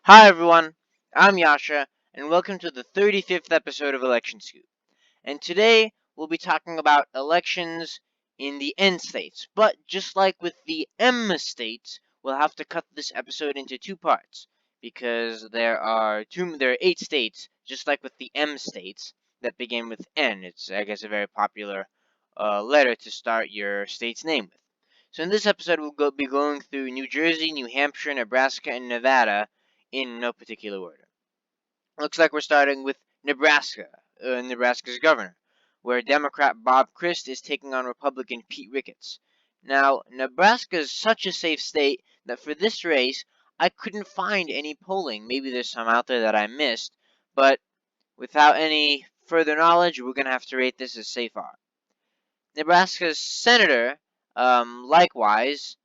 Hi everyone, I'm Yasha, and welcome to the 35th episode of Election Scoop. And today we'll be talking about elections in the N states. But just like with the M states, we'll have to cut this episode into two parts because there are 8 states, just like with the M states that begin with N. It's, I guess, a very popular letter to start your state's name with. So in this episode, we'll be going through New Jersey, New Hampshire, Nebraska, and Nevada in no particular order. Looks like we're starting with Nebraska, Nebraska's governor, where Democrat Bob Christ is taking on Republican Pete Ricketts. Now, Nebraska is such a safe state that for this race, I couldn't find any polling. Maybe there's some out there that I missed, but without any further knowledge, we're going to have to rate this as safe R. Nebraska's senator, likewise,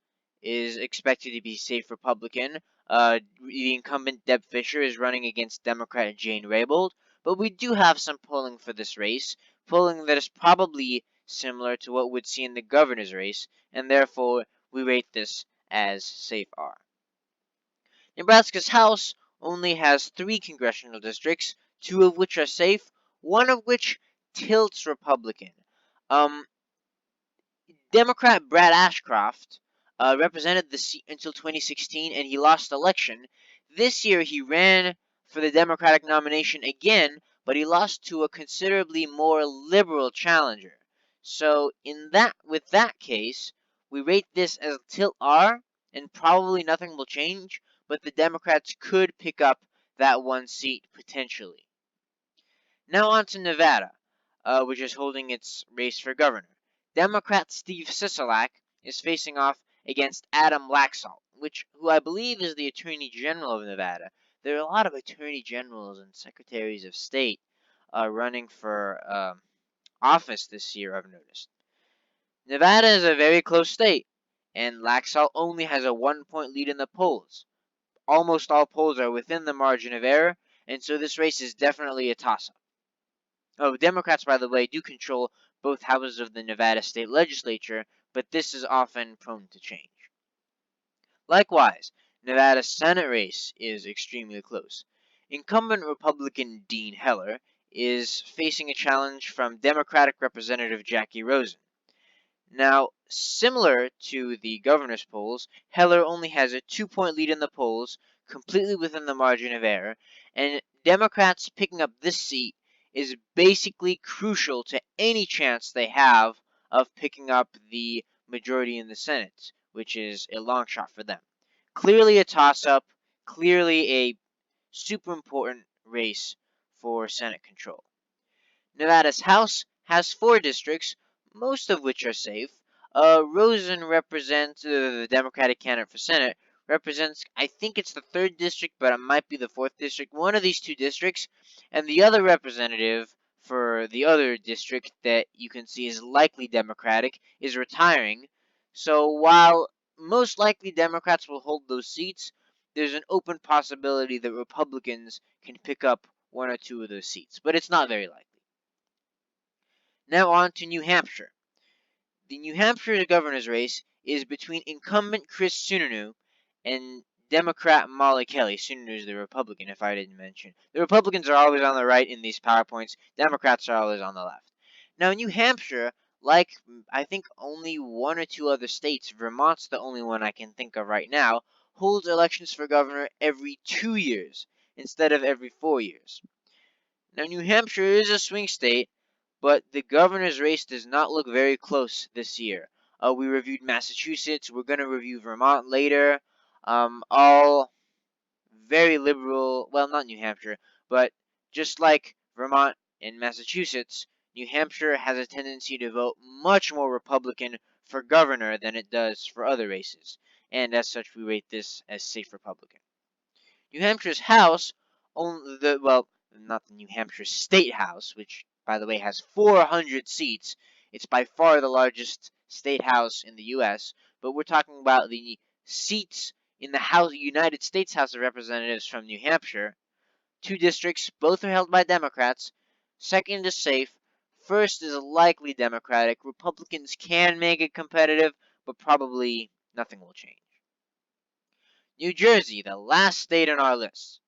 is expected to be safe Republican. The incumbent Deb Fischer is running against Democrat Jane Raybould, but we do have some polling for this race, polling that is probably similar to what we'd see in the governor's race, and therefore we rate this as safe R. Nebraska's House only has 3 congressional districts, 2 of which are safe, one of which tilts Republican. Democrat Brad Ashcroft represented the seat until 2016, and he lost election. This year, he ran for the Democratic nomination again, but he lost to a considerably more liberal challenger. So, with that case, we rate this as tilt R, and probably nothing will change, but the Democrats could pick up that one seat potentially. Now on to Nevada, which is holding its race for governor. Democrat Steve Sisolak is facing off against Adam Laxalt, who I believe is the Attorney General of Nevada. There are a lot of Attorney Generals and Secretaries of State running for office this year, I've noticed. Nevada is a very close state, and Laxalt only has a 1-point lead in the polls. Almost all polls are within the margin of error, and so this race is definitely a toss-up. Democrats, by the way, do control both houses of the Nevada state legislature, but this is often prone to change. Likewise, Nevada's Senate race is extremely close. Incumbent Republican Dean Heller is facing a challenge from Democratic Representative Jackie Rosen. Now, similar to the governor's polls, Heller only has a 2-point lead in the polls, completely within the margin of error, and Democrats picking up this seat is basically crucial to any chance they have of picking up the majority in the Senate, which is a long shot for them. Clearly a toss-up, clearly a super important race for Senate control. Nevada's House has 4 districts, most of which are safe. Rosen represents, the Democratic candidate for Senate, represents, I think it's the 3rd district, but it might be the 4th district, one of these 2 districts, and the other representative for the other district that you can see is likely Democratic is retiring. So while most likely Democrats will hold those seats, there's an open possibility that Republicans can pick up 1 or 2 of those seats, but it's not very likely. Now on to New Hampshire. The New Hampshire governor's race is between incumbent Chris Sununu and Democrat Molly Kelly. Sununu is the Republican, if I didn't mention. The Republicans are always on the right in these PowerPoints. Democrats are always on the left. Now, New Hampshire, like I think only 1 or 2 other states, Vermont's the only one I can think of right now, holds elections for governor every 2 years instead of every 4 years. Now, New Hampshire is a swing state, but the governor's race does not look very close this year. We reviewed Massachusetts. We're going to review Vermont later. All very liberal. Well, not New Hampshire, but just like Vermont and Massachusetts, New Hampshire has a tendency to vote much more Republican for governor than it does for other races. And as such, we rate this as safe Republican. New Hampshire's House, not the New Hampshire State House, which, by the way, has 400 seats. It's by far the largest state house in the U.S., but we're talking about the seats in the United States House of Representatives from New Hampshire. 2 districts, both are held by Democrats. 2nd is safe. 1st is likely Democratic. Republicans can make it competitive, but probably nothing will change. New Jersey, the last state on our list.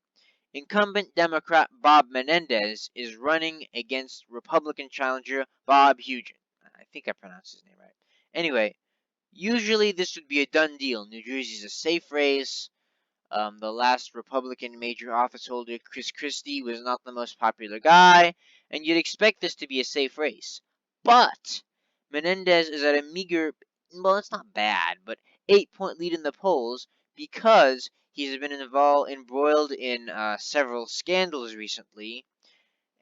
Incumbent Democrat Bob Menendez is running against Republican challenger Bob Hugin. I think I pronounced his name right. Anyway, usually this would be a done deal. New Jersey's a safe race. The last Republican major office holder, Chris Christie, was not the most popular guy, and you'd expect this to be a safe race. But Menendez is at a meager, well, it's not bad, but 8-point lead in the polls because he's been embroiled in several scandals recently,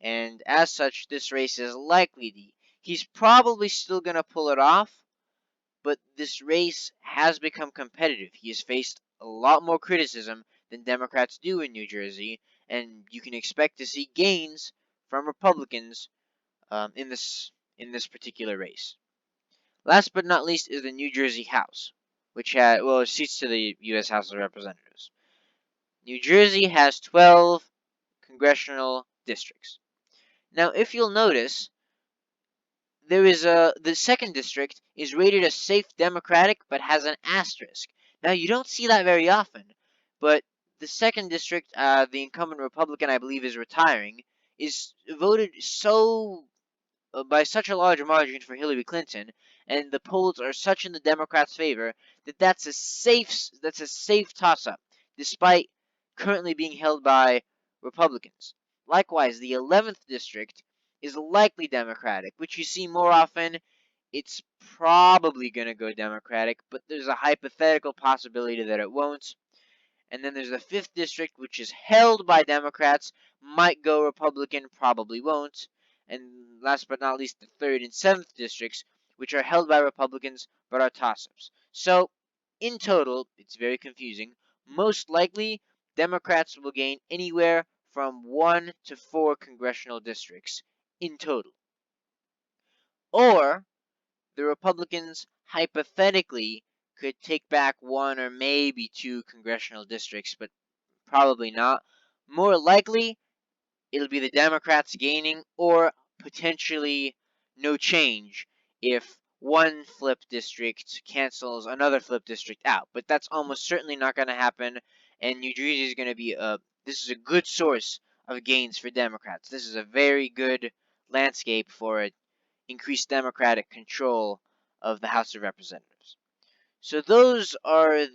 and as such, this race is likely to. He's probably still going to pull it off, but this race has become competitive. He has faced a lot more criticism than Democrats do in New Jersey, and you can expect to see gains from Republicans in this particular race. Last but not least is the New Jersey House, which has seats to the U.S. House of Representatives. New Jersey has 12 congressional districts. Now, if you'll notice, the second district is rated as safe Democratic but has an asterisk. Now you don't see that very often, but the second district, the incumbent Republican, I believe, is retiring, is voted by such a large margin for Hillary Clinton, and the polls are such in the Democrats' favor that that's a safe toss-up, despite currently being held by Republicans. Likewise, the 11th district is likely Democratic, which you see more often. It's probably going to go Democratic, but there's a hypothetical possibility that it won't. And then there's the 5th district, which is held by Democrats, might go Republican, probably won't. And last but not least, the 3rd and 7th districts, which are held by Republicans but are toss-ups. So, in total, it's very confusing. Most likely, Democrats will gain anywhere from 1 to 4 congressional districts in total. Or, the Republicans hypothetically could take back 1 or maybe 2 congressional districts, but probably not. More likely, it'll be the Democrats gaining, or potentially no change if one flip district cancels another flip district out. But that's almost certainly not going to happen, and New Jersey is going to be this is a good source of gains for Democrats. This is a very good landscape for increased Democratic control of the House of Representatives. So those are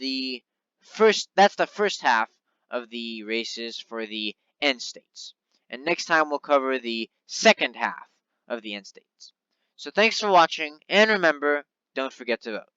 that's the first half of the races for the end states. And next time we'll cover the second half of the end states. So thanks for watching, and remember, don't forget to vote.